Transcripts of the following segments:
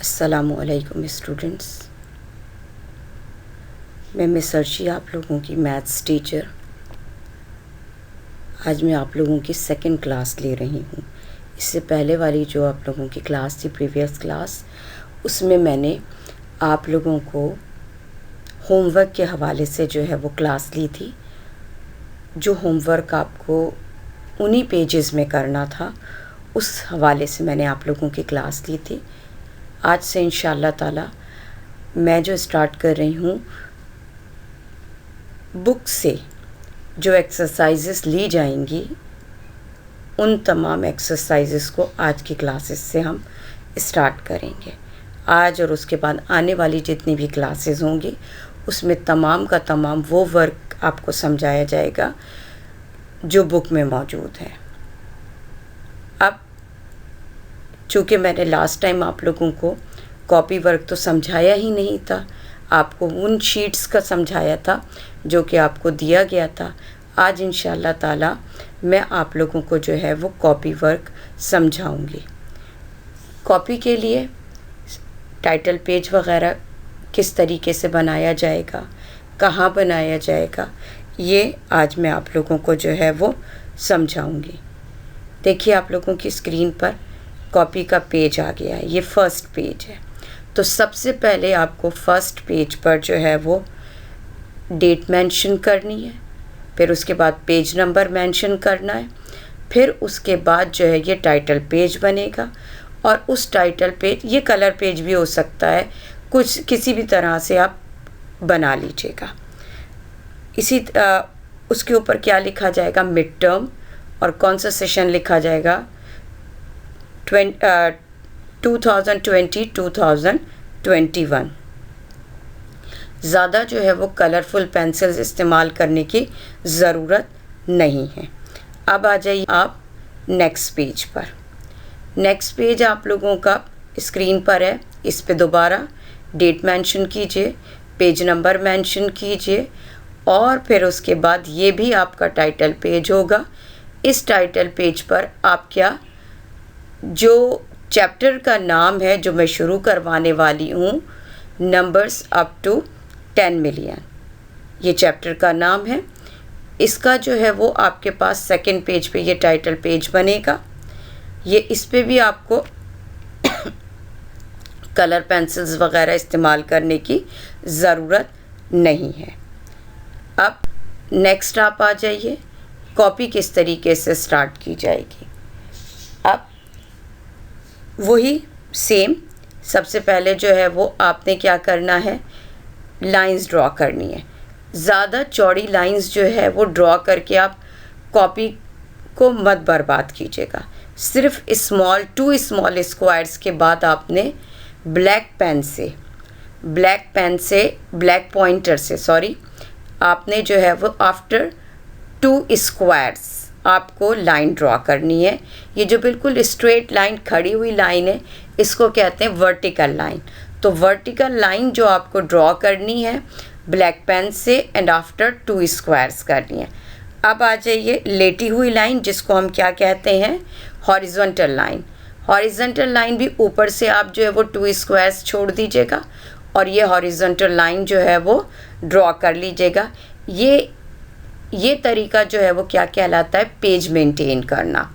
अस्सलामुअलैकुम स्टूडेंट्स, मैं मिस अर्शी आप लोगों की मैथ्स टीचर। आज मैं आप लोगों की सेकंड क्लास ले रही हूँ। इससे पहले वाली जो आप लोगों की क्लास थी, प्रीवियस क्लास, उसमें मैंने आप लोगों को होमवर्क के हवाले से जो है वो क्लास ली थी। जो होमवर्क आपको उन्हीं पेजेस में करना था, उस हवाले से मैंने आप लोगों की क्लास ली थी। आज से इंशाअल्लाह ताला मैं जो स्टार्ट कर रही हूँ, बुक से जो एक्सरसाइजेस ली जाएंगी, उन तमाम एक्सरसाइजेस को आज की क्लासेस से हम स्टार्ट करेंगे। आज और उसके बाद आने वाली जितनी भी क्लासेस होंगी, उसमें तमाम का तमाम वो वर्क आपको समझाया जाएगा जो बुक में मौजूद है। अब चूँकि मैंने लास्ट टाइम आप लोगों को कॉपी वर्क तो समझाया ही नहीं था, आपको उन शीट्स का समझाया था जो कि आपको दिया गया था। आज इंशाअल्लाह ताला मैं आप लोगों को जो है वो कॉपी वर्क समझाऊंगी। कॉपी के लिए टाइटल पेज वगैरह किस तरीके से बनाया जाएगा, कहाँ बनाया जाएगा, ये आज मैं आप लोगों को जो है वो समझाऊंगी। देखिए, आप लोगों की स्क्रीन पर कॉपी का पेज आ गया है। ये फर्स्ट पेज है। तो सबसे पहले आपको फर्स्ट पेज पर जो है वो डेट मेंशन करनी है, फिर उसके बाद पेज नंबर मेंशन करना है, फिर उसके बाद जो है ये टाइटल पेज बनेगा। और उस टाइटल पेज, ये कलर पेज भी हो सकता है, कुछ किसी भी तरह से आप बना लीजिएगा। उसके ऊपर क्या लिखा जाएगा, मिड टर्म, और कौन सा सेशन लिखा जाएगा, 2020-2021। ज़्यादा जो है वो कलरफुल पेंसिल्स इस्तेमाल करने की ज़रूरत नहीं है। अब आ जाइए आप नेक्स्ट पेज पर। नेक्स्ट पेज आप लोगों का स्क्रीन पर है। इस पे दोबारा डेट मेंशन कीजिए, पेज नंबर मेंशन कीजिए, और फिर उसके बाद ये भी आपका टाइटल पेज होगा। इस टाइटल पेज पर आप क्या, जो चैप्टर का नाम है जो मैं शुरू करवाने वाली हूँ, नंबर्स अप टू 10 मिलियन, ये चैप्टर का नाम है। इसका जो है वो आपके पास सेकंड पेज पे ये टाइटल पेज बनेगा। ये इस पे भी आपको कलर पेंसिल्स वगैरह इस्तेमाल करने की ज़रूरत नहीं है। अब नेक्स्ट आप आ जाइए, कॉपी किस तरीके से स्टार्ट की जाएगी। अब वही सेम, सबसे पहले जो है वो आपने क्या करना है, लाइंस ड्रॉ करनी है। ज़्यादा चौड़ी लाइंस जो है वो ड्रॉ करके आप कॉपी को मत बर्बाद कीजिएगा। सिर्फ टू स्मॉल स्क्वायर्स के बाद आपने ब्लैक पॉइंटर से आपने जो है वो आफ्टर 2 स्क्वायर्स आपको लाइन ड्रॉ करनी है। ये जो बिल्कुल स्ट्रेट लाइन, खड़ी हुई लाइन है, इसको कहते हैं वर्टिकल लाइन। तो वर्टिकल लाइन जो आपको ड्रॉ करनी है ब्लैक पेन से, एंड आफ्टर 2 स्क्वायर्स करनी है। अब आ जाइए लेटी हुई लाइन, जिसको हम क्या कहते हैं, हॉरिजॉन्टल लाइन। हॉरिजॉन्टल लाइन भी ऊपर से आप जो है वो 2 स्क्वायर्स छोड़ दीजिएगा और ये हॉरिजॉन्टल लाइन जो है वो ड्रॉ कर लीजिएगा। ये तरीका जो है वो क्या कहलाता है, पेज मेंटेन करना।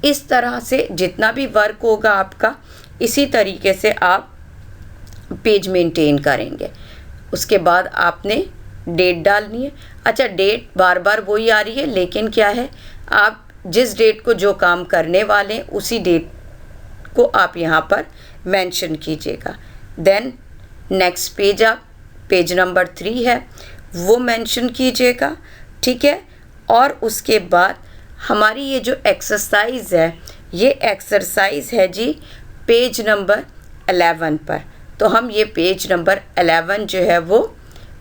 इस तरह से जितना भी वर्क होगा आपका, इसी तरीके से आप पेज मेंटेन करेंगे। उसके बाद आपने डेट डालनी है। अच्छा, डेट बार बार वही आ रही है, लेकिन क्या है, आप जिस डेट को जो काम करने वाले हैं उसी डेट को आप यहाँ पर मेंशन कीजिएगा। देन नेक्स्ट पेज, आप पेज नंबर 3 है वो मेंशन कीजिएगा, ठीक है। और उसके बाद हमारी ये जो एक्सरसाइज है, ये एक्सरसाइज है जी पेज नंबर 11 पर। तो हम ये पेज नंबर 11 जो है वो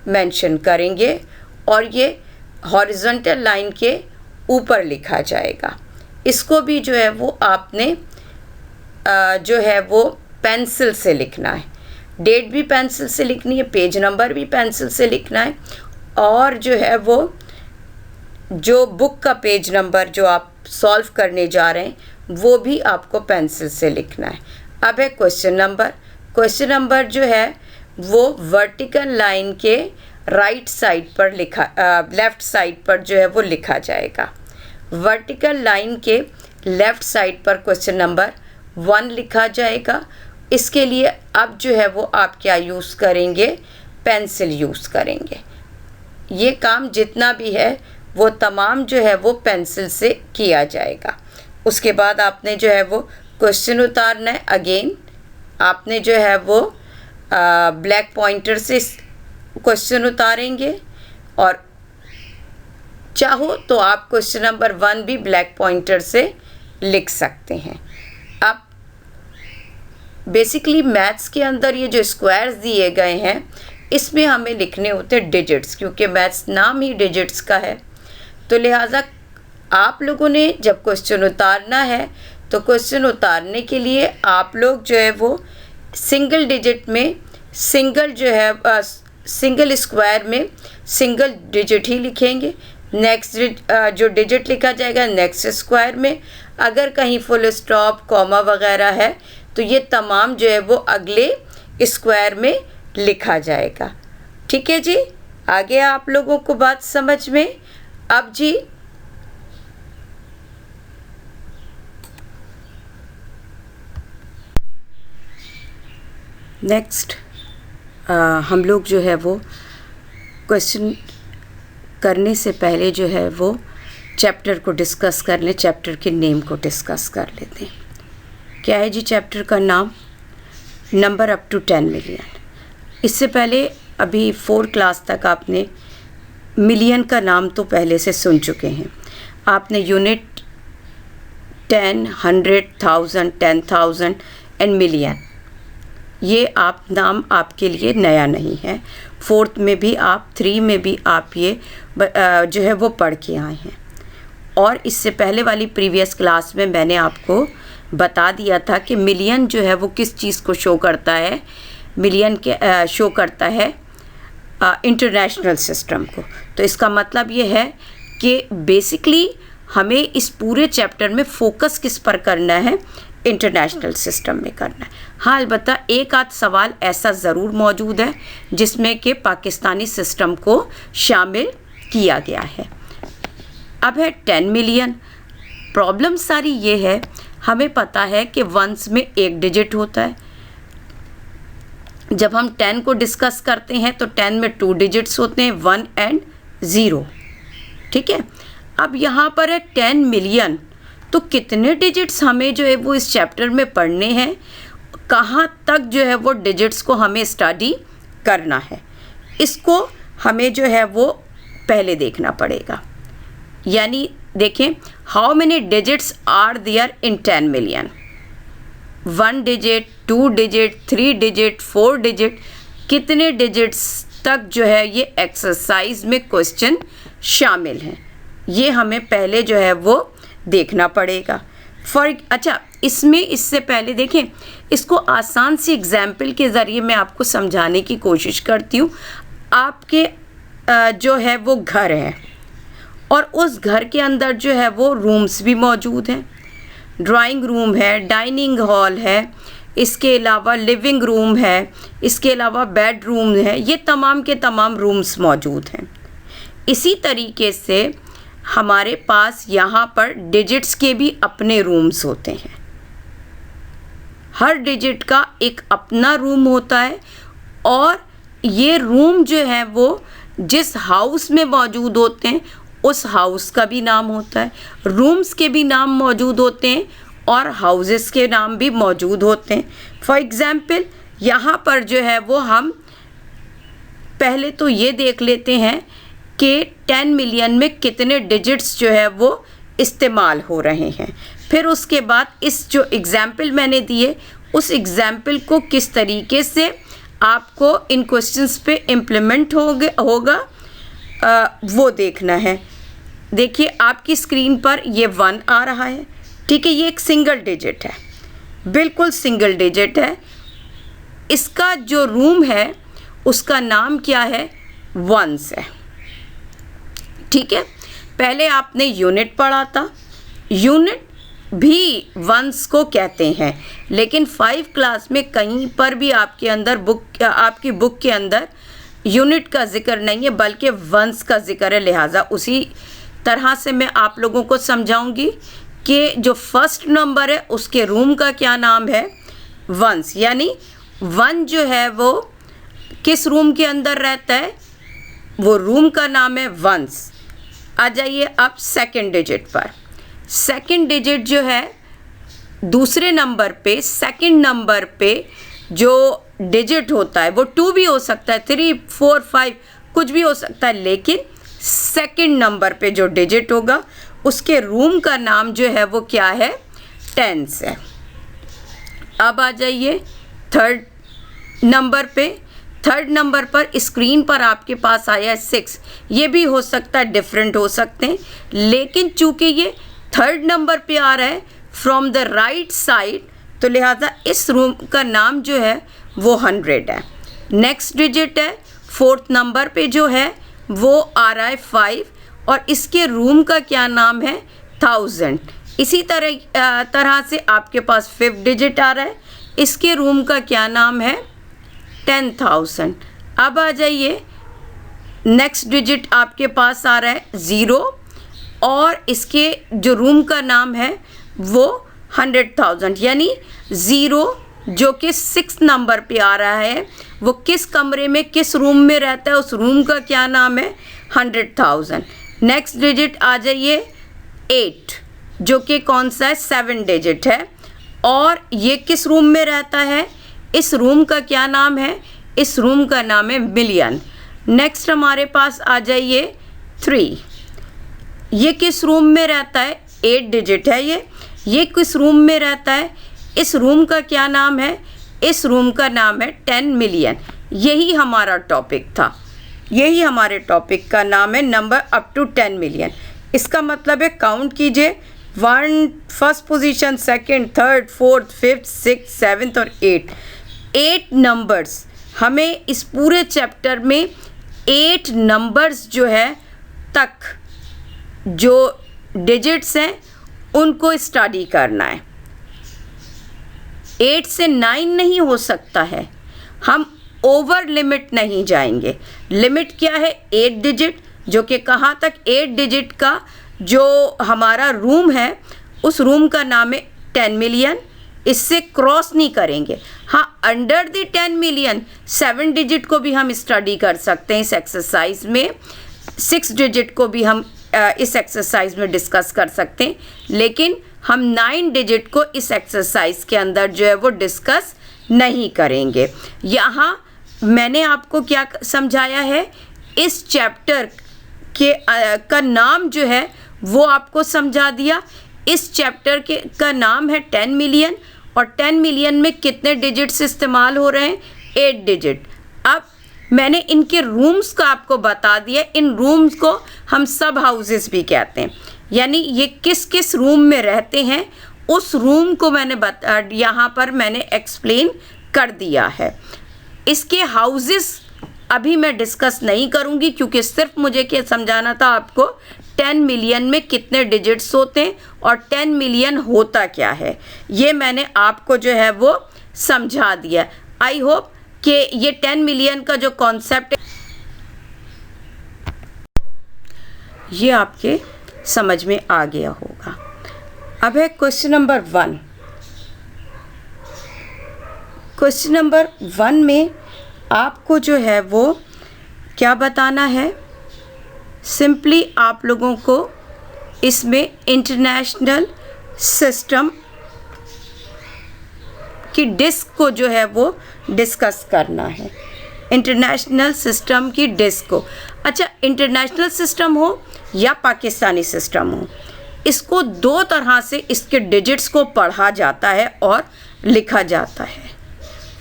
मेंशन करेंगे और ये हॉरिजॉन्टल लाइन के ऊपर लिखा जाएगा। इसको भी जो है वो आपने जो है वो पेंसिल से लिखना है, डेट भी पेंसिल से लिखनी है, पेज नंबर भी पेंसिल से लिखना है, और जो है वो जो बुक का पेज नंबर जो आप सॉल्व करने जा रहे हैं वो भी आपको पेंसिल से लिखना है। अब है क्वेश्चन नंबर। क्वेश्चन नंबर जो है वो वर्टिकल लाइन के राइट साइड पर लिखा, लेफ़्ट साइड पर जो है वो लिखा जाएगा। वर्टिकल लाइन के लेफ़्ट साइड पर क्वेश्चन नंबर 1 लिखा जाएगा। इसके लिए अब जो है वो आप क्या यूज़ करेंगे, पेंसिल यूज़ करेंगे। ये काम जितना भी है वो तमाम जो है वो पेंसिल से किया जाएगा। उसके बाद आपने जो है वो क्वेश्चन उतारना है। अगेन आपने जो है वो ब्लैक पॉइंटर से क्वेश्चन उतारेंगे, और चाहो तो आप क्वेश्चन नंबर 1 भी ब्लैक पॉइंटर से लिख सकते हैं। अब बेसिकली मैथ्स के अंदर ये जो स्क्वायर्स दिए गए हैं इसमें हमें लिखने होते हैं डिजिट्स, क्योंकि मैथ्स नाम ही डिजिट्स का है। तो लिहाजा आप लोगों ने जब क्वेश्चन उतारना है तो क्वेश्चन उतारने के लिए आप लोग जो है वो सिंगल डिजिट में सिंगल जो है सिंगल स्क्वायर में सिंगल डिजिट ही लिखेंगे। नेक्स्ट जो डिजिट लिखा जाएगा नेक्स्ट स्क्वायर में, अगर कहीं फुल स्टॉप कॉमा वगैरह है तो ये तमाम जो है वो अगले स्क्वायर में लिखा जाएगा। ठीक है जी, आगे आप लोगों को बात समझ में। अब जी नेक्स्ट हम लोग जो है वो क्वेश्चन करने से पहले जो है वो चैप्टर को डिस्कस कर लें, चैप्टर के नेम को डिस्कस कर लेते हैं। क्या है जी चैप्टर का नाम? Number up to 10 million. इससे पहले अभी 4 क्लास तक आपने मिलियन का नाम तो पहले से सुन चुके हैं। आपने यूनिट 10, 100, 1000, 10,000 एंड मिलियन, ये आप नाम आपके लिए नया नहीं है। 4th में भी आप, 3 में भी आप ये जो है वो पढ़ के आए हैं। और इससे पहले वाली प्रीवियस क्लास में मैंने आपको बता दिया था कि मिलियन जो है वो किस चीज़ को शो करता है। मिलियन के शो करता है इंटरनेशनल सिस्टम को। तो इसका मतलब ये है कि बेसिकली हमें इस पूरे चैप्टर में फोकस किस पर करना है, इंटरनेशनल सिस्टम में करना है। हाँ, अलबत्ता एक आध सवाल ऐसा ज़रूर मौजूद है जिसमें कि पाकिस्तानी सिस्टम को शामिल किया गया है। अब है 10 मिलियन। प्रॉब्लम सारी ये है, हमें पता है कि वंस में एक डिजिट होता है। जब हम 10 को डिस्कस करते हैं तो 10 में 2 डिजिट्स होते हैं, 1 एंड 0। ठीक है, अब यहाँ पर है 10 मिलियन, तो कितने डिजिट्स हमें जो है वो इस चैप्टर में पढ़ने हैं, कहाँ तक जो है वो डिजिट्स को हमें स्टडी करना है, इसको हमें जो है वो पहले देखना पड़ेगा। यानी देखें, how many digits are there in 10 million? 1 digit, 2 digit, 3 digit, 4 digit, कितने डिजिट्स तक जो है ये एक्सरसाइज में क्वेश्चन शामिल हैं, ये हमें पहले जो है वो देखना पड़ेगा। अच्छा, इसमें इससे पहले देखें, इसको आसान सी एग्जाम्पल के ज़रिए मैं आपको समझाने की कोशिश करती हूँ। आपके जो है वो घर है और उस घर के अंदर जो है वो रूम्स भी मौजूद हैं। ड्राइंग रूम है, डाइनिंग हॉल है, इसके अलावा लिविंग रूम है, इसके अलावा बेडरूम है, ये तमाम के तमाम रूम्स मौजूद हैं। इसी तरीके से हमारे पास यहाँ पर डिजिट्स के भी अपने रूम्स होते हैं। हर डिजिट का एक अपना रूम होता है और ये रूम जो है वो जिस हाउस में मौजूद होते हैं उस हाउस का भी नाम होता है। रूम्स के भी नाम मौजूद होते हैं और हाउसेस के नाम भी मौजूद होते हैं। फॉर एग्ज़ाम्पल यहाँ पर जो है वो हम पहले तो ये देख लेते हैं कि 10 मिलियन में कितने डिजिट्स जो है वो इस्तेमाल हो रहे हैं। फिर उसके बाद इस जो एग्ज़ाम्पल मैंने दिए उस एग्ज़ाम्पल को किस तरीके से आपको इन क्वेश्चंस पे इम्प्लीमेंट होगा वो देखना है। देखिए आपकी स्क्रीन पर ये 1 आ रहा है, ठीक है, ये एक सिंगल डिजिट है, बिल्कुल सिंगल डिजिट है। इसका जो रूम है उसका नाम क्या है, वंस है, ठीक है। पहले आपने यूनिट पढ़ा था, यूनिट भी वंस को कहते हैं, लेकिन 5 क्लास में कहीं पर भी आपके अंदर आपकी बुक के अंदर यूनिट का जिक्र नहीं है बल्कि वंस का जिक्र है। लिहाजा उसी तरह से मैं आप लोगों को समझाऊंगी कि जो फर्स्ट नंबर है उसके रूम का क्या नाम है, वंस, यानी 1 जो है वो किस रूम के अंदर रहता है, वो रूम का नाम है वंस। आ जाइए अब सेकंड डिजिट पर। सेकंड डिजिट जो है दूसरे नंबर पे, सेकंड नंबर पे जो डिजिट होता है वो 2 भी हो सकता है, 3, 4, 5 कुछ भी हो सकता है, लेकिन सेकंड नंबर पे जो डिजिट होगा उसके रूम का नाम जो है वो क्या है, टेंस है। अब आ जाइए थर्ड नंबर पे। थर्ड नंबर पर स्क्रीन पर आपके पास आया है 6, ये भी हो सकता है, डिफरेंट हो सकते हैं, लेकिन चूंकि ये थर्ड नंबर पे आ रहा है फ्रॉम द राइट साइड तो लिहाजा इस रूम का नाम जो है वो 100 है। नेक्स्ट डिजिट है फोर्थ नंबर पे जो है वो आ रहा है 5 और इसके रूम का क्या नाम है, 1000। इसी तरह से आपके पास फिफ्थ डिजिट आ रहा है, इसके रूम का क्या नाम है, 10,000। अब आ जाइए नेक्स्ट डिजिट आपके पास आ रहा है 0 और इसके जो रूम का नाम है वो 100,000, यानी 0 जो कि 6 नंबर पे आ रहा है वो किस कमरे में किस रूम में रहता है, उस रूम का क्या नाम है, 100,000। नेक्स्ट डिजिट आ जाइए 8 जो कि कौन सा है, 7 डिजिट है और ये किस रूम में रहता है, इस रूम का क्या नाम है, इस रूम का नाम है मिलियन। नेक्स्ट हमारे पास आ जाइए 3, ये किस रूम में रहता है, 8 डिजिट है ये किस रूम में रहता है, इस रूम का क्या नाम है, इस रूम का नाम है 10 मिलियन। यही हमारा टॉपिक था, यही हमारे टॉपिक का नाम है, नंबर अप टू 10 मिलियन। इसका मतलब है काउंट कीजिए, 1 first position, second, third, fourth, fifth, 6, 7 और 8 नंबर्स। हमें इस पूरे चैप्टर में 8 नंबर्स जो है तक जो डिजिट्स हैं उनको स्टडी करना है। 8 से 9 नहीं हो सकता है, हम ओवर लिमिट नहीं जाएंगे। लिमिट क्या है, 8 डिजिट, जो कि कहाँ तक, 8 डिजिट का जो हमारा रूम है उस रूम का नाम है 10 मिलियन, इससे क्रॉस नहीं करेंगे। हाँ, अंडर द 10 मिलियन 7 डिजिट को भी हम स्टडी कर सकते हैं इस एक्सरसाइज में, 6 डिजिट को भी हम इस एक्सरसाइज में डिस्कस कर सकते हैं, लेकिन हम 9 डिजिट को इस एक्सरसाइज के अंदर जो है वो डिस्कस नहीं करेंगे। यहाँ मैंने आपको क्या समझाया है, इस चैप्टर के का नाम जो है वो आपको समझा दिया। इस चैप्टर का नाम है 10 मिलियन और 10 मिलियन में कितने डिजिट्स इस्तेमाल हो रहे हैं, 8 डिजिट। अब मैंने इनके रूम्स का आपको बता दिया, इन रूम्स को हम सब हाउसेस भी कहते हैं, यानी ये किस किस रूम में रहते हैं उस रूम को मैंने यहाँ पर मैंने एक्सप्लेन कर दिया है। इसके हाउसेस अभी मैं डिस्कस नहीं करूँगी क्योंकि सिर्फ मुझे क्या समझाना था आपको, 10 मिलियन में कितने डिजिट्स होते हैं और 10 मिलियन होता क्या है, ये मैंने आपको जो है वो समझा दिया। आई होप कि ये 10 मिलियन का जो कॉन्सेप्ट है ये आपके समझ में आ गया होगा। अब है क्वेश्चन नंबर 1। क्वेश्चन नंबर 1 में आपको जो है वो क्या बताना है, सिंपली आप लोगों को इसमें इंटरनेशनल सिस्टम कि डिस्क को जो है वो डिस्कस करना है, इंटरनेशनल सिस्टम की डिस्क को। अच्छा, इंटरनेशनल सिस्टम हो या पाकिस्तानी सिस्टम हो, इसको दो तरह से इसके डिजिट्स को पढ़ा जाता है और लिखा जाता है।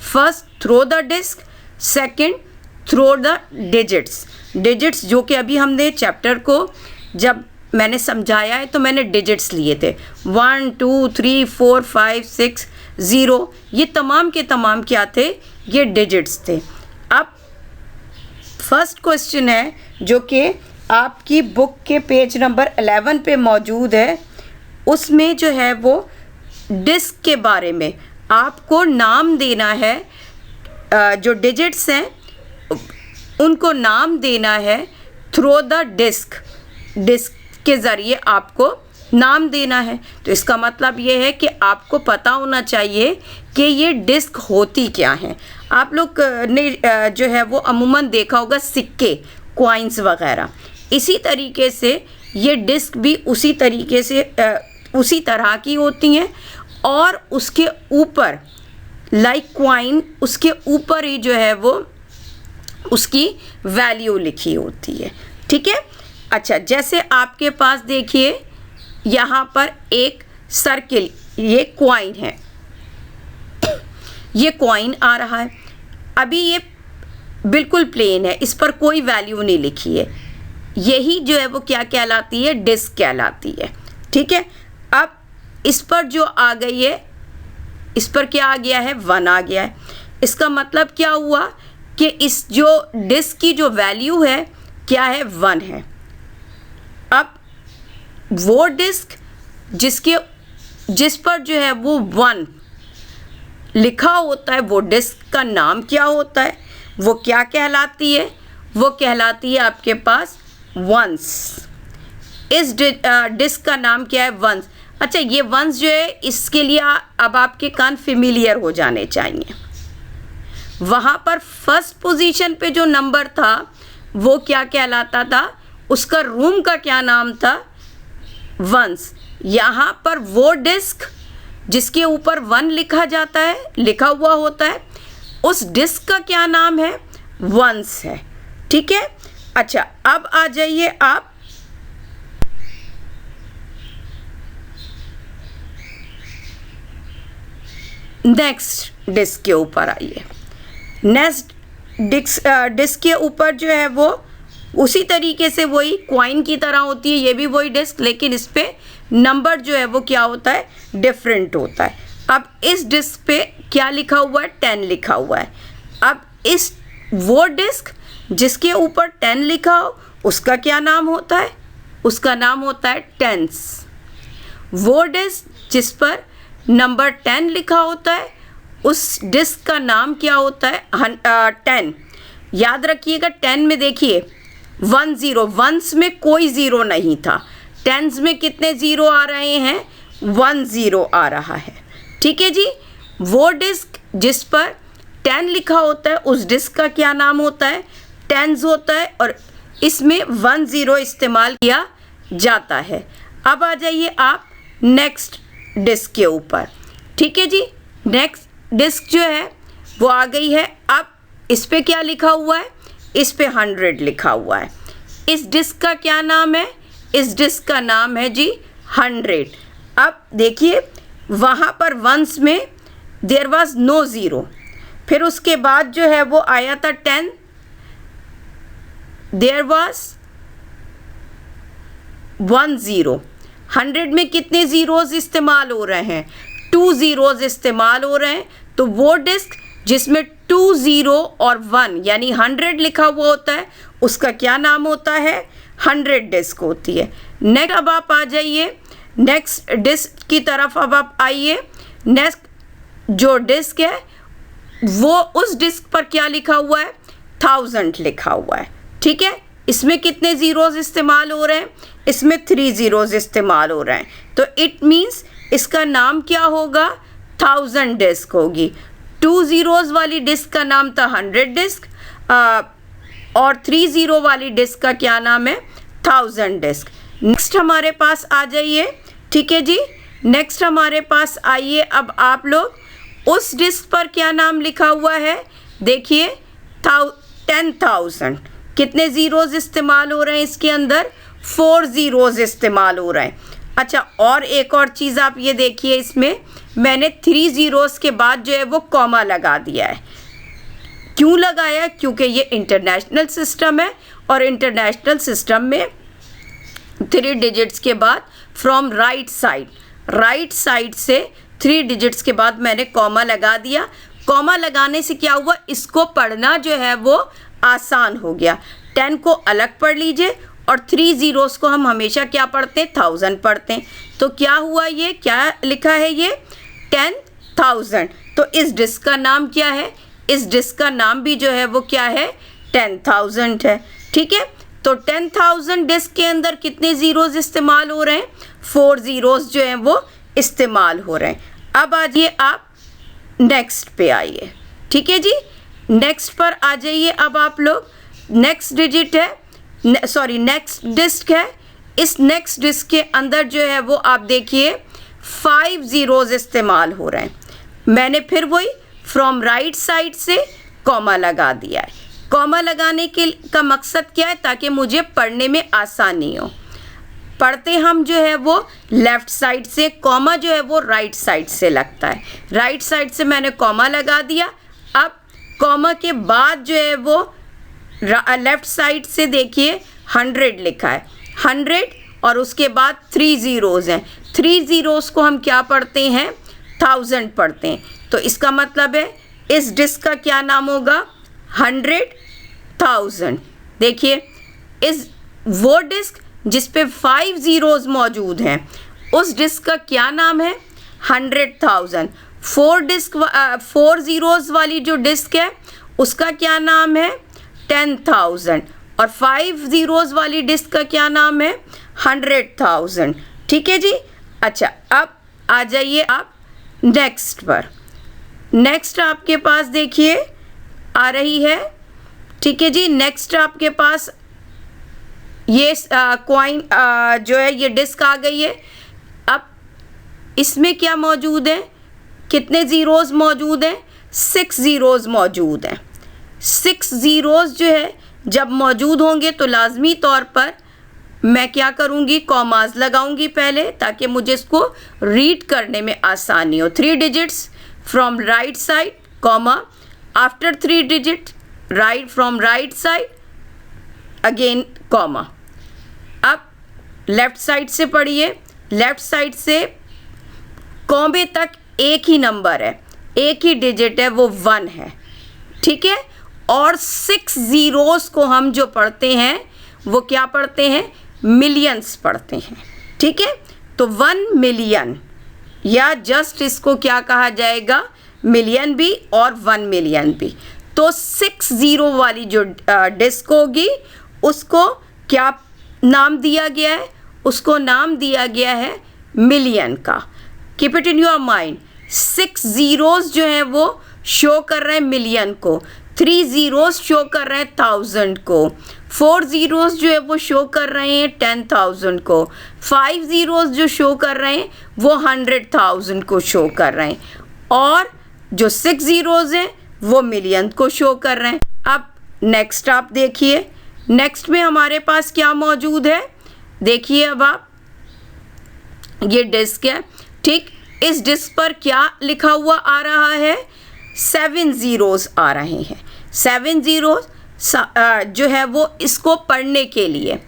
First throw the disc, second throw the digits. Digits जो कि अभी हमने चैप्टर को जब मैंने समझाया है तो मैंने डिजिट्स लिए थे 1 2 3 4 5 6 0, ये तमाम के तमाम क्या थे, ये डिजिट्स थे। अब फर्स्ट क्वेश्चन है जो कि आपकी बुक के पेज नंबर 11 पे मौजूद है, उसमें जो है वो डिस्क के बारे में आपको नाम देना है, जो डिजिट्स हैं उनको नाम देना है थ्रो द डिस्क, डिस्क के ज़रिए आपको नाम देना है। तो इसका मतलब ये है कि आपको पता होना चाहिए कि ये डिस्क होती क्या है। आप लोग ने जो है वो अमूमन देखा होगा सिक्के, कॉइन्स वगैरह, इसी तरीके से ये डिस्क भी उसी तरीके से उसी तरह की होती हैं और उसके ऊपर लाइक कॉइन, उसके ऊपर ही जो है वो उसकी वैल्यू लिखी होती है। ठीक है। अच्छा, जैसे आपके पास देखिए यहाँ पर एक सर्किल, ये कॉइन है, ये कॉइन आ रहा है, अभी ये बिल्कुल प्लेन है, इस पर कोई वैल्यू नहीं लिखी है, यही जो है वो क्या कहलाती है, डिस्क कहलाती है। ठीक है। अब इस पर जो आ गई है, इस पर क्या आ गया है, 1 आ गया है। इसका मतलब क्या हुआ कि इस जो डिस्क की जो वैल्यू है क्या है, 1 है। अब वो डिस्क जिस पर जो है वो 1 लिखा होता है, वो डिस्क का नाम क्या होता है, वो क्या कहलाती है, वो कहलाती है आपके पास वंस। इस डिस्क का नाम क्या है, वंस। अच्छा, ये वंस जो है, इसके लिए अब आपके कान फेमिलियर हो जाने चाहिए। वहाँ पर फर्स्ट पोजीशन पे जो नंबर था वो क्या कहलाता था, उसका रूम का क्या नाम था, वंस। यहाँ पर वो डिस्क जिसके ऊपर 1 लिखा जाता है, लिखा हुआ होता है, उस डिस्क का क्या नाम है, वंस है। ठीक है। अच्छा, अब आ जाइए आप नेक्स्ट डिस्क के ऊपर आइए। नेक्स्ट डिस्क के ऊपर जो है वो उसी तरीके से वही कॉइन की तरह होती है, ये भी वही डिस्क, लेकिन इस पे नंबर जो है वो क्या होता है, डिफरेंट होता है। अब इस डिस्क पे क्या लिखा हुआ है, 10 लिखा हुआ है। अब इस वो डिस्क जिसके ऊपर 10 लिखा हो उसका क्या नाम होता है, उसका नाम होता है टेंस। वो डिस्क जिस पर नंबर 10 लिखा होता है उस डिस्क का नाम क्या होता है, 10। याद रखिएगा 10 में देखिए 1 0, वंस में कोई ज़ीरो नहीं था, टेंस में कितने ज़ीरो आ रहे हैं, 1 0 आ रहा है। ठीक है जी। वो डिस्क जिस पर 10 लिखा होता है उस डिस्क का क्या नाम होता है, टेंस होता है, और इसमें 1 0 इस्तेमाल किया जाता है। अब आ जाइए आप नेक्स्ट डिस्क के ऊपर। ठीक है जी। नेक्स्ट डिस्क जो है वो आ गई है। अब इस पे क्या लिखा हुआ है, इस पे 100 लिखा हुआ है। इस डिस्क का क्या नाम है, इस डिस्क का नाम है जी 100। अब देखिए वहाँ पर वंस में देयर वाज नो ज़ीरो, फिर उसके बाद जो है वो आया था 10, देयर वाज 1 0। 100 में कितने ज़ीरोज़ इस्तेमाल हो रहे हैं, 2 ज़ीरोज़ इस्तेमाल हो रहे हैं। तो वो डिस्क जिसमें 2 0 और 1 यानी 100 लिखा हुआ होता है उसका क्या नाम होता है, 100 डिस्क होती है। नेक्स्ट अब आप आ जाइए नेक्स्ट डिस्क की तरफ। अब आप आइए, नेक्स्ट जो डिस्क है वो उस डिस्क पर क्या लिखा हुआ है, 1000 लिखा हुआ है। ठीक है। इसमें कितने ज़ीरोज़ इस्तेमाल हो रहे हैं, इसमें 3 ज़ीरोज़ इस्तेमाल हो रहे हैं। तो इट मीन्स इसका नाम क्या होगा, 1000 डिस्क होगी। 2 ज़ीरोज़ वाली डिस्क का नाम था 100 डिस्क, और 3 0 वाली डिस्क का क्या नाम है, 1000 डिस्क। नेक्स्ट हमारे पास आ जाइए। ठीक है जी। नेक्स्ट हमारे पास आइए अब आप लोग उस डिस्क पर क्या नाम लिखा हुआ है? देखिए 10,000। कितने ज़ीरोज़ इस्तेमाल हो रहे हैं इसके अंदर? 4 ज़ीरोज़ इस्तेमाल हो रहे हैं। अच्छा, और एक और चीज़ आप ये देखिए, इसमें मैंने 3 ज़ीरोज़ के बाद जो है वो कॉमा लगा दिया है। क्यों लगाया? क्योंकि ये इंटरनेशनल सिस्टम है और इंटरनेशनल सिस्टम में 3 डिजिट्स के बाद फ्रॉम राइट साइड से 3 डिजिट्स के बाद मैंने कॉमा लगा दिया। कॉमा लगाने से क्या हुआ? इसको पढ़ना जो है वो आसान हो गया। 10 को अलग पढ़ लीजिए और 3 ज़ीरोज़ को हम हमेशा क्या पढ़ते हैं? 1000 पढ़ते हैं। तो क्या हुआ? ये क्या लिखा है? ये 10,000। तो इस डिस्क का नाम क्या है? इस डिस्क का नाम भी जो है वो क्या है? 10,000 है। ठीक है, तो 10,000 डिस्क के अंदर कितने ज़ीरोज़ इस्तेमाल हो रहे हैं? 4 ज़ीरोज़ जो हैं वो इस्तेमाल हो रहे हैं। अब आ जाइए आप नेक्स्ट पे आइए। ठीक है जी, नेक्स्ट पर आ जाइए। अब आप लोग नेक्स्ट डिजिट है, नेक्स्ट डिस्क है। इस नेक्स्ट डिस्क के अंदर जो है वो आप देखिए 5 ज़ीरोज़ इस्तेमाल हो रहे हैं। मैंने फिर वही फ्रॉम राइट साइड से कॉमा लगा दिया है। कॉमा लगाने का मकसद क्या है? ताकि मुझे पढ़ने में आसानी हो। पढ़ते हम जो है वो लेफ़्ट साइड से, कॉमा जो है वो राइट साइड से लगता है। राइट साइड से मैंने कॉमा लगा दिया। अब कॉमा के बाद जो है वो लेफ़्ट साइड से देखिए 100 लिखा है, 100 और उसके बाद 3 ज़ीरोज़ हैं। 3 ज़ीरोज़ को हम क्या पढ़ते हैं? 1000 पढ़ते हैं। तो इसका मतलब है इस डिस्क का क्या नाम होगा? 100,000। देखिए, इस वो डिस्क जिस पे 5 ज़ीरोज़ मौजूद हैं, उस डिस्क का क्या नाम है? 100,000। 4 ज़ीरोज़ वाली जो डिस्क है उसका क्या नाम है? 10,000। और 5 ज़ीरोज़ वाली डिस्क का क्या नाम है? 100,000। ठीक है जी। अच्छा, अब आ जाइए आप नेक्स्ट पर। नेक्स्ट आपके पास देखिए आ रही है। ठीक है जी, नेक्स्ट आपके पास ये कॉइन जो है ये डिस्क आ गई है। अब इसमें क्या मौजूद है? कितने ज़ीरोज़ मौजूद हैं? 6 ज़ीरोज़ मौजूद हैं। 6 ज़ीरोज़ जो है जब मौजूद होंगे तो लाजमी तौर पर मैं क्या करूँगी? कॉमास लगाऊंगी पहले, ताकि मुझे इसको रीड करने में आसानी हो। 3 digits from right side comma, after 3 digit right from right side again comma. अब लेफ़्ट साइड से पढ़िए। लेफ़्ट साइड से कॉमे तक एक ही नंबर है, एक ही डिजिट है, वो 1 है। ठीक है, और 6 ज़ीरोज़ को हम जो पढ़ते हैं वो क्या पढ़ते हैं? मिलियंस पढ़ते हैं। ठीक है, तो 1 मिलियन या जस्ट इसको क्या कहा जाएगा? मिलियन भी और 1 मिलियन भी। तो 6 ज़ीरो वाली जो डिस्क होगी उसको क्या नाम दिया गया है? उसको नाम दिया गया है मिलियन का। Keep it in your mind. 6 zeros जो हैं वो शो कर रहे हैं मिलियन को, 3 ज़ीरोज़ शो कर रहे हैं 1000 को, 4 ज़ीरोज़ जो है वो शो कर रहे हैं 10,000 को, 5 ज़ीरोज़ जो शो कर रहे हैं वो 100,000 को शो कर रहे हैं, और जो 6 ज़ीरोज़ हैं वो मिलियन को शो कर रहे हैं। अब नेक्स्ट आप देखिए, नेक्स्ट में हमारे पास क्या मौजूद है? देखिए, अब आप ये डिस्क है। ठीक, इस डिस्क पर क्या लिखा हुआ आ रहा है? 7 ज़ीरोज़ आ रहे हैं। 7 ज़ीरोज़ जो है वो इसको पढ़ने के लिए,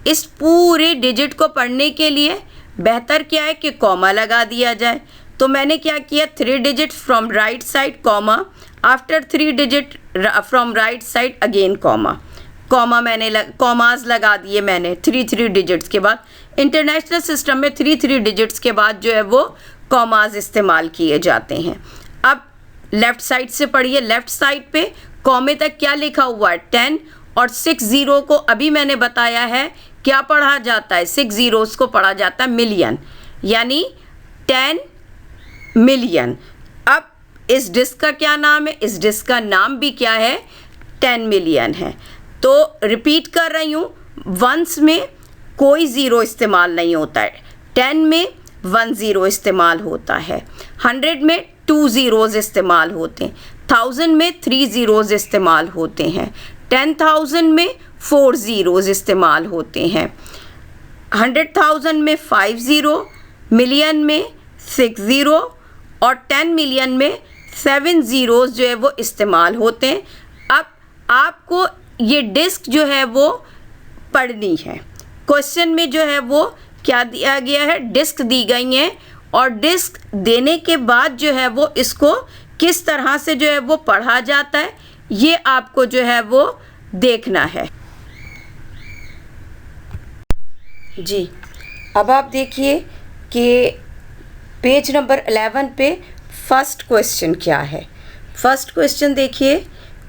इस पूरे डिजिट को पढ़ने के लिए बेहतर क्या है कि कॉमा लगा दिया जाए। तो मैंने क्या किया? 3 digit from right side comma, after 3 digit from right side again comma. Comma मैंने कॉमास लगा दिए मैंने 3 डिजिट्स के बाद। इंटरनेशनल सिस्टम में 3 डिजिट्स के बाद जो है वो कॉमास इस्तेमाल किए जाते हैं। अब लेफ़्ट साइड से पढ़िए। लेफ़्ट साइड पे कॉमे तक क्या लिखा हुआ है? 10, और 6 ज़ीरो को अभी मैंने बताया है क्या पढ़ा जाता है? 6 ज़ीरोज़ को पढ़ा जाता है मिलियन, यानी 10 मिलियन। अब इस डिस्क का क्या नाम है? इस डिस्क का नाम भी क्या है? 10 मिलियन है। तो रिपीट कर रही हूँ, वंस में कोई ज़ीरो इस्तेमाल नहीं होता है, 10 में 1 ज़ीरो इस्तेमाल होता है, 100 में 2 ज़ीरोज़ इस्तेमाल होते हैं, 1000 में 3 ज़ीरोज़ इस्तेमाल होते हैं, 10,000 में 4 ज़ीरोज़ इस्तेमाल होते हैं, 100,000 में 5 ज़ीरो, मिलियन में 6 ज़ीरो और 10 मिलियन में 7 ज़ीरोज़ जो है वो इस्तेमाल होते हैं। अब आपको ये डिस्क जो है वो पढ़नी है। क्वेश्चन में जो है वो क्या दिया गया है, डिस्क दी गई हैं और डिस्क देने के बाद जो है वो इसको किस तरह से जो है वो पढ़ा जाता है ये आपको जो है वो देखना है। जी, अब आप देखिए कि पेज नंबर 11 पे फर्स्ट क्वेश्चन क्या है। फर्स्ट क्वेश्चन देखिए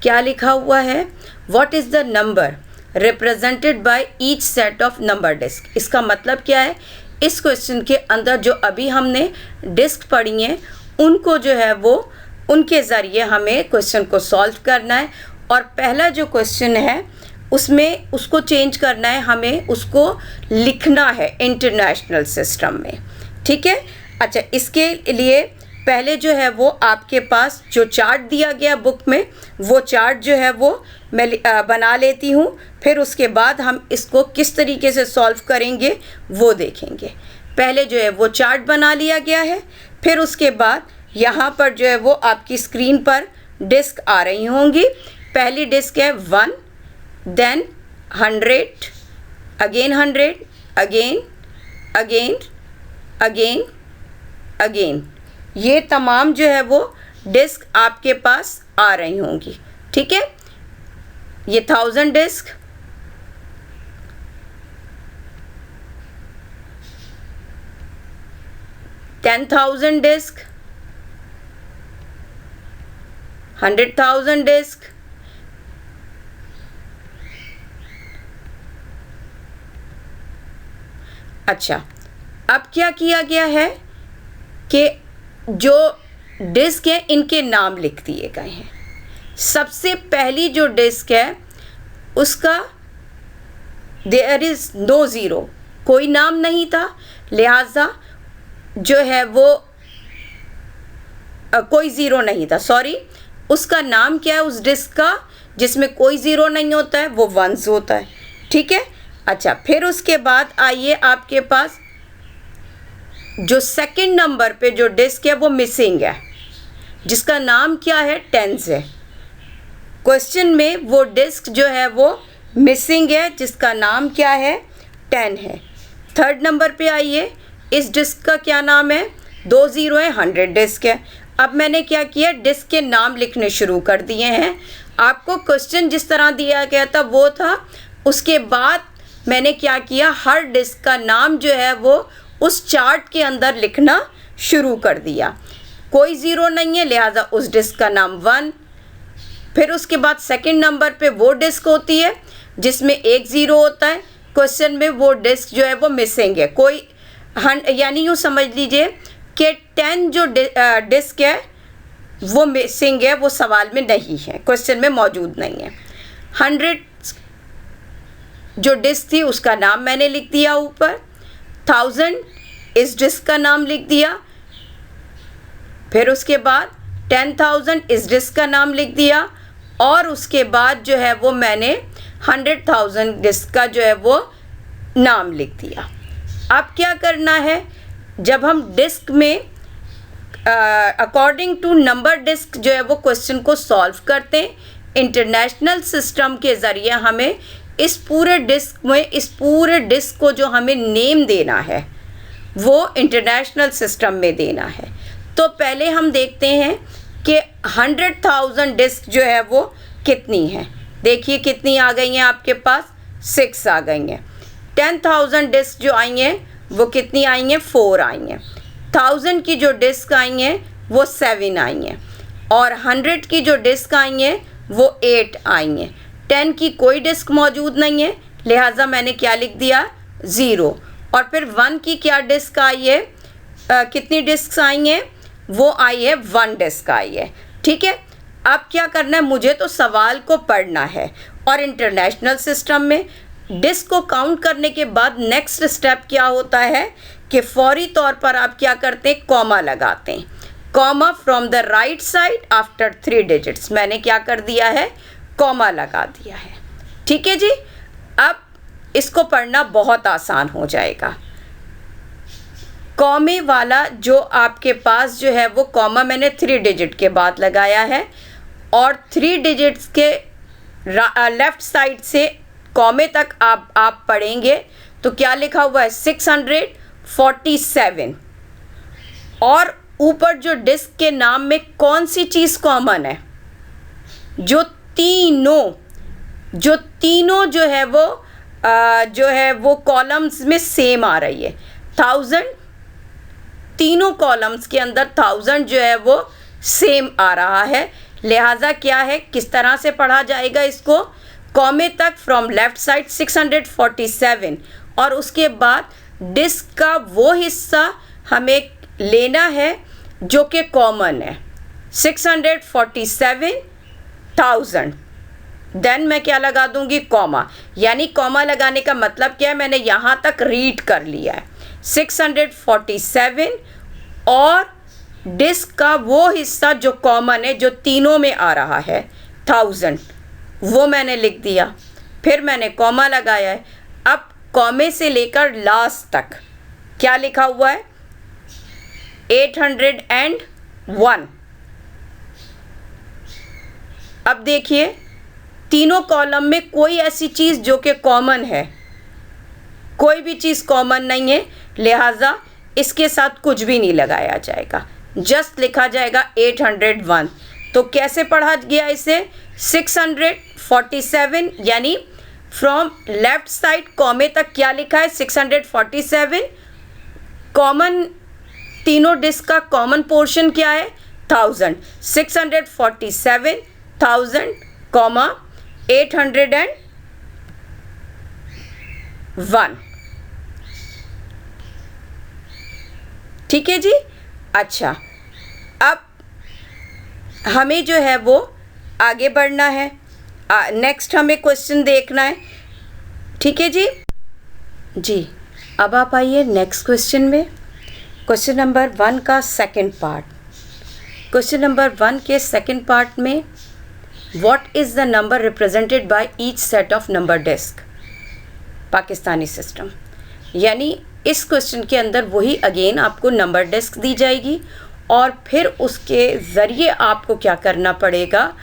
क्या लिखा हुआ है, what is the number represented by each set of number disc. इसका मतलब क्या है, इस क्वेश्चन के अंदर जो अभी हमने डिस्क पढ़ी हैं उनको जो है वो उनके ज़रिए हमें क्वेश्चन को सॉल्व करना है। और पहला जो क्वेश्चन है उसमें उसको चेंज करना है, हमें उसको लिखना है इंटरनेशनल सिस्टम में, ठीक है। अच्छा, इसके लिए पहले जो है वो आपके पास जो चार्ट दिया गया बुक में वो चार्ट जो है वो मैं बना लेती हूँ, फिर उसके बाद हम इसको किस तरीके से सॉल्व करेंगे वो देखेंगे। पहले जो है वो चार्ट बना लिया गया है, फिर उसके बाद यहाँ पर जो है वो आपकी स्क्रीन पर डिस्क आ रही होंगी। पहली डिस्क है 1, then 100, again 100, again again again again, ये तमाम जो है वो डिस्क आपके पास आ रही होंगी, ठीक है। ये 1000 डिस्क, 10,000 डिस्क, 100,000 डिस्क, अच्छा, अब क्या किया गया है कि जो डिस्क है इनके नाम लिख दिए गए हैं। सबसे पहली जो डिस्क है उसका देयर इज़ नो ज़ीरो, कोई नाम नहीं था, लिहाजा जो है वो कोई ज़ीरो नहीं था, सॉरी, उसका नाम क्या है उस डिस्क का जिसमें कोई ज़ीरो नहीं होता है, वो वंस होता है, ठीक है। अच्छा, फिर उसके बाद आइए आपके पास जो सेकंड नंबर पे जो डिस्क है वो मिसिंग है, जिसका नाम क्या है, टेंस है। क्वेश्चन में वो डिस्क जो है वो मिसिंग है जिसका नाम क्या है, 10 है। थर्ड नंबर पे आइए, इस डिस्क का क्या नाम है, 2 ज़ीरो है, 100 डिस्क है। अब मैंने क्या किया, डिस्क के नाम लिखने शुरू कर दिए हैं। आपको क्वेश्चन जिस तरह दिया गया था वो था, उसके बाद मैंने क्या किया, हर डिस्क का नाम जो है वो उस चार्ट के अंदर लिखना शुरू कर दिया। कोई ज़ीरो नहीं है, लिहाजा उस डिस्क का नाम 1। फिर उसके बाद सेकंड नंबर पे वो डिस्क होती है जिसमें 1 ज़ीरो होता है। क्वेश्चन में वो डिस्क जो है वो मिसिंग है, कोई यानी यूँ समझ लीजिए कि 10 जो डिस्क है वो मिसिंग है, वो सवाल में नहीं है, क्वेश्चन में मौजूद नहीं है। 100 जो डिस्क थी उसका नाम मैंने लिख दिया ऊपर, 1000 इस डिस्क का नाम लिख दिया, फिर उसके बाद 10,000 इस डिस्क का नाम लिख दिया और उसके बाद जो है वो मैंने 100,000 डिस्क का जो है वो नाम लिख दिया। अब क्या करना है, जब हम डिस्क में अकॉर्डिंग टू नंबर डिस्क जो है वो क्वेश्चन को सॉल्व करते हैं, इंटरनेशनल सिस्टम के ज़रिए हमें इस पूरे डिस्क में, इस पूरे डिस्क को जो हमें नेम देना है वो इंटरनेशनल सिस्टम में देना है। तो पहले हम देखते हैं कि 100,000 डिस्क जो है वो कितनी है। देखिए कितनी आ गई हैं आपके पास, 6 आ गई हैं। 10,000 डिस्क जो आई हैं वो कितनी आई हैं, 4 आई हैं। 1000 की जो डिस्क आई हैं वो 7 आई हैं और 100 की जो डिस्क आई हैं वो 8 आई हैं। 10 की कोई डिस्क मौजूद नहीं है, लिहाजा मैंने क्या लिख दिया, 0। और फिर 1 की क्या डिस्क आई है, कितनी डिस्क आई हैं, वो आई है 1 डिस्क आई है, ठीक है। अब क्या करना है, मुझे तो सवाल को पढ़ना है और इंटरनेशनल सिस्टम में डिस्क को काउंट करने के बाद नेक्स्ट स्टेप क्या होता है कि फौरी तौर पर आप क्या करते हैं, कॉमा लगाते हैं। Comma from the right side after 3 digits, मैंने क्या कर दिया है, कॉमा लगा दिया है। ठीक है जी, अब इसको पढ़ना बहुत आसान हो जाएगा। कॉमे वाला जो आपके पास जो है वो कॉमा मैंने 3 डिजिट के बाद लगाया है, और 3 डिजिट्स के लेफ्ट साइड से कॉमे तक आप पढ़ेंगे तो क्या लिखा हुआ है 647, और ऊपर जो डिस्क के नाम में कौन सी चीज़ कॉमन है, जो तीनों जो है वो कॉलम्स में सेम आ रही है 1000, तीनों कॉलम्स के अंदर 1000 जो है वो सेम आ रहा है। लिहाजा क्या है, किस तरह से पढ़ा जाएगा इसको, कॉमे तक फ्रॉम लेफ्ट साइड 647, और उसके बाद डिस्क का वो हिस्सा हमें लेना है जो कि कॉमन है 647,000। देन मैं क्या लगा दूंगी, कॉमा। यानी कॉमा लगाने का मतलब क्या है, मैंने यहाँ तक रीड कर लिया है 647, और डिस्क का वो हिस्सा जो कॉमन है, जो तीनों में आ रहा है 1000, वो मैंने लिख दिया। फिर मैंने कॉमा लगाया है। अब कॉमे से लेकर लास्ट तक क्या लिखा हुआ है 801। अब देखिए तीनों कॉलम में कोई ऐसी चीज़ जो कि कॉमन है, कोई भी चीज़ कॉमन नहीं है, लिहाजा इसके साथ कुछ भी नहीं लगाया जाएगा, जस्ट लिखा जाएगा 801। तो कैसे पढ़ा गया इसे, 647, यानी फ्रॉम लेफ्ट साइड कॉमे तक क्या लिखा है 647, कॉमन तीनों डिस्क का कॉमन पोर्शन क्या है 1000, 647,000 कॉमा 801। ठीक है जी। अच्छा, अब हमें जो है वो आगे बढ़ना है, नेक्स्ट हमें क्वेश्चन देखना है। ठीक है जी। अब आप आइए नेक्स्ट क्वेश्चन में, क्वेश्चन नंबर 1 का सेकंड पार्ट। क्वेश्चन नंबर 1 के सेकंड पार्ट में what is the number represented by each set of number disc, पाकिस्तानी सिस्टम। यानी इस क्वेश्चन के अंदर वही अगेन आपको नंबर डिस्क दी जाएगी, और फिर उसके ज़रिए आपको क्या करना पड़ेगा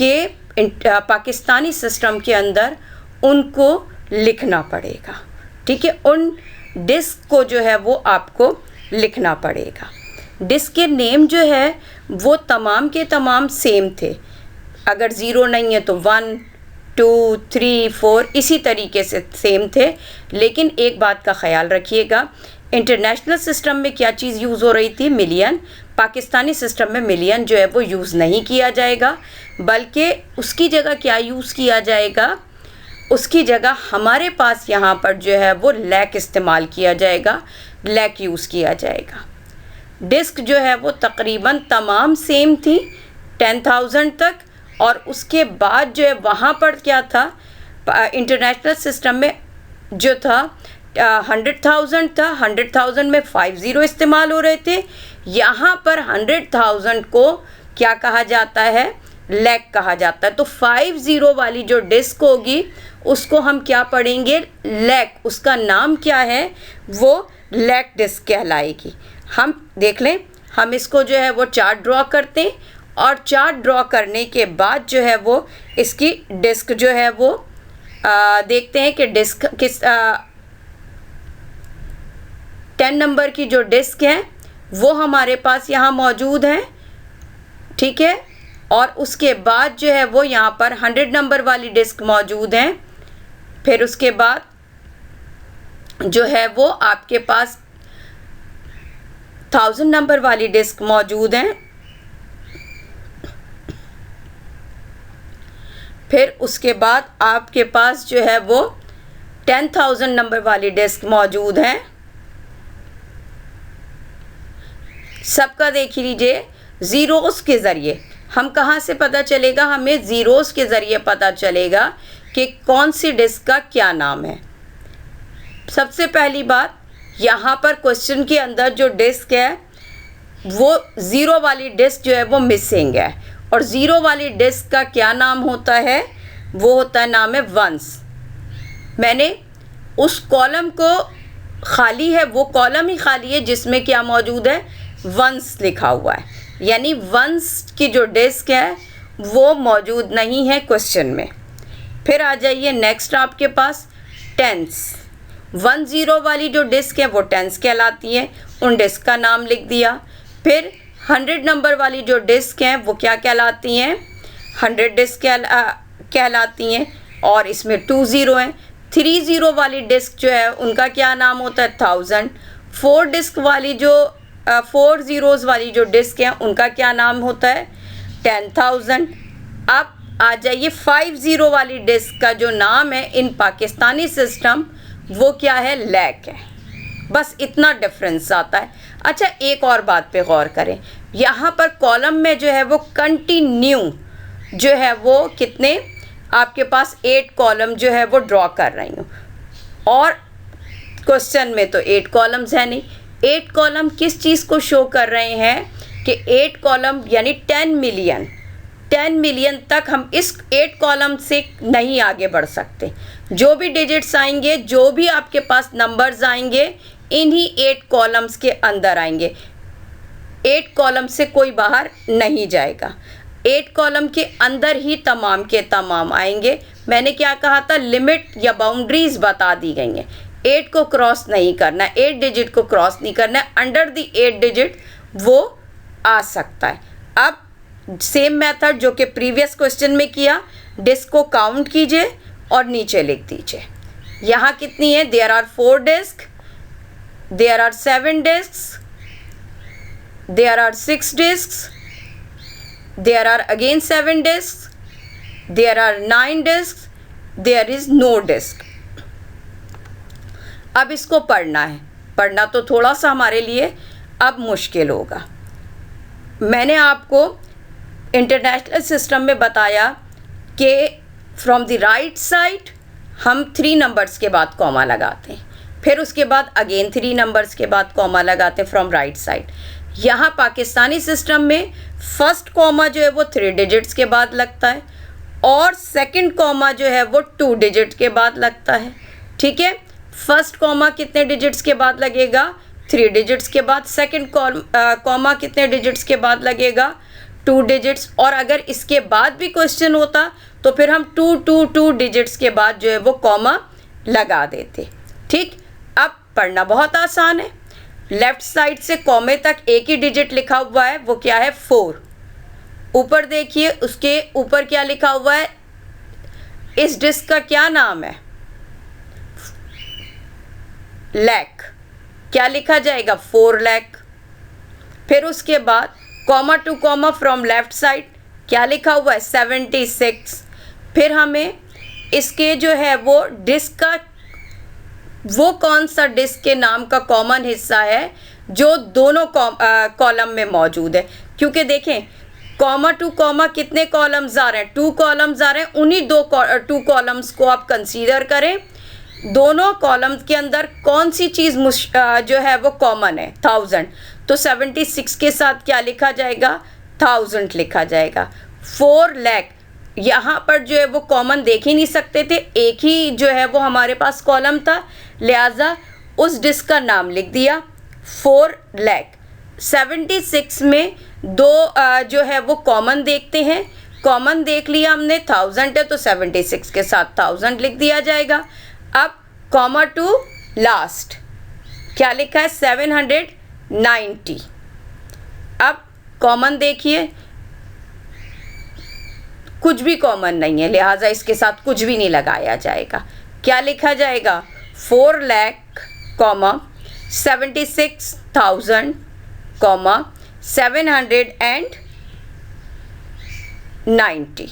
कि पाकिस्तानी सिस्टम के अंदर उनको लिखना पड़ेगा। ठीक है, उन डिस्क को जो है वो आपको लिखना पड़ेगा। डिस्क के नेम जो है वो तमाम के तमाम सेम थे, अगर ज़ीरो नहीं है तो 1 2 3 4 इसी तरीके से सेम थे। लेकिन एक बात का ख्याल रखिएगा, इंटरनेशनल सिस्टम में क्या चीज़ यूज़ हो रही थी, मिलियन। पाकिस्तानी सिस्टम में मिलियन जो है वो यूज़ नहीं किया जाएगा, बल्कि उसकी जगह क्या यूज़ किया जाएगा, उसकी जगह हमारे पास यहाँ पर जो है वो लैक इस्तेमाल किया जाएगा, लैक यूज़ किया जाएगा। डिस्क जो है वो तकरीबन तमाम सेम थी 10,000 तक, और उसके बाद जो है वहाँ पर क्या था, इंटरनेशनल सिस्टम में जो था 100,000 था, 100,000 में 50 इस्तेमाल हो रहे थे। यहाँ पर 100,000 को क्या कहा जाता है, लैक कहा जाता है। तो 50 वाली जो डिस्क होगी उसको हम क्या पढ़ेंगे, लैक, उसका नाम क्या है, वो लैक डिस्क कहलाएगी। हम देख लें, हम इसको जो है वो चार्ट ड्रॉ करते हैं, और चार्ट ड्रॉ करने के बाद जो है वो इसकी डिस्क जो है वो देखते हैं कि डिस्क किस 10 नंबर की जो डिस्क है वो हमारे पास यहाँ मौजूद है। ठीक है, और उसके बाद जो है वो यहाँ पर 100 नंबर वाली डिस्क मौजूद है। फिर उसके बाद जो है वो आपके पास 1000 नंबर वाली डिस्क मौजूद है। फिर उसके बाद आपके पास जो है वो 10,000 नंबर वाली डिस्क मौजूद है। सबका देख लीजिए ज़ीरोज़ के ज़रिए, हम कहाँ से पता चलेगा, हमें ज़ीरोज़ के ज़रिए पता चलेगा कि कौन सी डिस्क का क्या नाम है। सबसे पहली बात, यहाँ पर क्वेश्चन के अंदर जो डिस्क है वो ज़ीरो वाली डिस्क जो है वो मिसिंग है, और ज़ीरो वाली डिस्क का क्या नाम होता है? वो होता है, नाम है वंस। मैंने उस कॉलम को खाली है, वो कॉलम ही खाली है जिसमें क्या मौजूद है? वंस लिखा हुआ है, यानी वंस की जो डिस्क है वो मौजूद नहीं है क्वेश्चन में। फिर आ जाइए नेक्स्ट आपके पास टेंस। 10 वाली जो डिस्क है वो टेंस कहलाती है, उन डिस्क का नाम लिख दिया। फिर 100 नंबर वाली जो डिस्क हैं वो क्या कहलाती हैं? 100 डिस्क कहलाती हैं, और इसमें 2 ज़ीरो हैं। 30 वाली डिस्क जो है उनका क्या नाम होता है? 1000। 4 डिस्क वाली जो 4 ज़ीरोज़ वाली जो डिस्क हैं उनका क्या नाम होता है? 10,000। अब आ जाइए 50 वाली डिस्क का जो नाम है इन पाकिस्तानी सिस्टम, वो क्या है? लैक है। बस इतना डिफरेंस आता है। अच्छा, एक और बात पे गौर करें, यहाँ पर कॉलम में जो है वो कंटिन्यू जो है वो कितने आपके पास 8 कॉलम जो है वो ड्रॉ कर रही हूँ, और क्वेश्चन में तो 8 कॉलम्स है नहीं। 8 कॉलम किस चीज़ को शो कर रहे हैं कि 8 कॉलम यानी 10 मिलियन तक हम इस 8 कॉलम से नहीं आगे बढ़ सकते। जो भी डिजिट्स आएंगे, जो भी आपके पास नंबर्स आएंगे, इन्हीं 8 कॉलम्स के अंदर आएंगे। 8 कॉलम से कोई बाहर नहीं जाएगा, 8 कॉलम के अंदर ही तमाम के तमाम आएंगे। मैंने क्या कहा था? लिमिट या बाउंड्रीज बता दी गई हैं। 8 को क्रॉस नहीं करना, 8 डिजिट को क्रॉस नहीं करना है, अंडर द 8 डिजिट वो आ सकता है। अब सेम मेथड जो कि प्रीवियस क्वेश्चन में किया, डिस्क को काउंट कीजिए और नीचे लिख दीजिए। यहाँ कितनी है? There are 4 disc, there are 7 disc, there are 6 disc, there are again 7 disc, there are 9 disc, there is no disc. अब इसको पढ़ना है, पढ़ना तो थोड़ा सा हमारे लिए अब मुश्किल होगा। मैंने आपको इंटरनेशनल सिस्टम में बताया कि फ्रॉम द राइट साइड हम 3 नंबर्स के बाद कॉमा लगाते हैं, फिर उसके बाद अगेन 3 नंबर्स के बाद कॉमा लगाते हैं फ्रॉम राइट साइड। यहाँ पाकिस्तानी सिस्टम में फर्स्ट कॉमा जो है वो 3 डिजिट्स के बाद लगता है, और सेकंड कॉमा जो है वो 2 डिजिट के बाद लगता है। ठीक है, फर्स्ट कॉमा कितने डिजिट्स के बाद लगेगा? 3 डिजिट्स के बाद। सेकंड कॉमा कितने डिजिट्स के बाद लगेगा? 2 डिजिट्स। और अगर इसके बाद भी क्वेश्चन होता तो फिर हम 2 डिजिट्स के बाद जो है वो कॉमा लगा देते। ठीक, अब पढ़ना बहुत आसान है। लेफ्ट साइड से कॉमे तक एक ही डिजिट लिखा हुआ है, वो क्या है? 4। ऊपर देखिए, उसके ऊपर क्या लिखा हुआ है? इस डिस्क का क्या नाम है? लैक। क्या लिखा जाएगा? 4 लैक। फिर उसके बाद comma two comma from left side क्या लिखा हुआ है? 76। फिर हमें इसके जो है वो डिस्क का, वो कौन सा डिस्क के नाम का कॉमन हिस्सा है जो दोनों कॉलम में मौजूद है? क्योंकि देखें, कॉमा टू कॉमा कितने कॉलम्स आ रहे हैं? 2 कॉलम्स आ रहे हैं। उन्हीं 2 कॉलम्स को आप कंसीडर करें। दोनों कॉलम्स के अंदर कौन सी चीज़ जो है वो कॉमन है? 1000। तो 76 के साथ क्या लिखा जाएगा? 1000 लिखा जाएगा। 4 लैक, यहाँ पर जो है वो कॉमन देख ही नहीं सकते थे, एक ही जो है वो हमारे पास कॉलम था, लिहाजा उस डिस्क का नाम लिख दिया 4 लैक। 76 में 2 जो है वो कॉमन देखते हैं। कॉमन देख लिया हमने, 1000 है तो 76 के साथ 1000 लिख दिया जाएगा। अब कॉमा टू लास्ट क्या लिखा है? 790। अब कॉमन देखिए, कुछ भी कॉमन नहीं है, लिहाजा इसके साथ कुछ भी नहीं लगाया जाएगा। क्या लिखा जाएगा? 4 लाख कॉमा 76,000 कॉमा 790।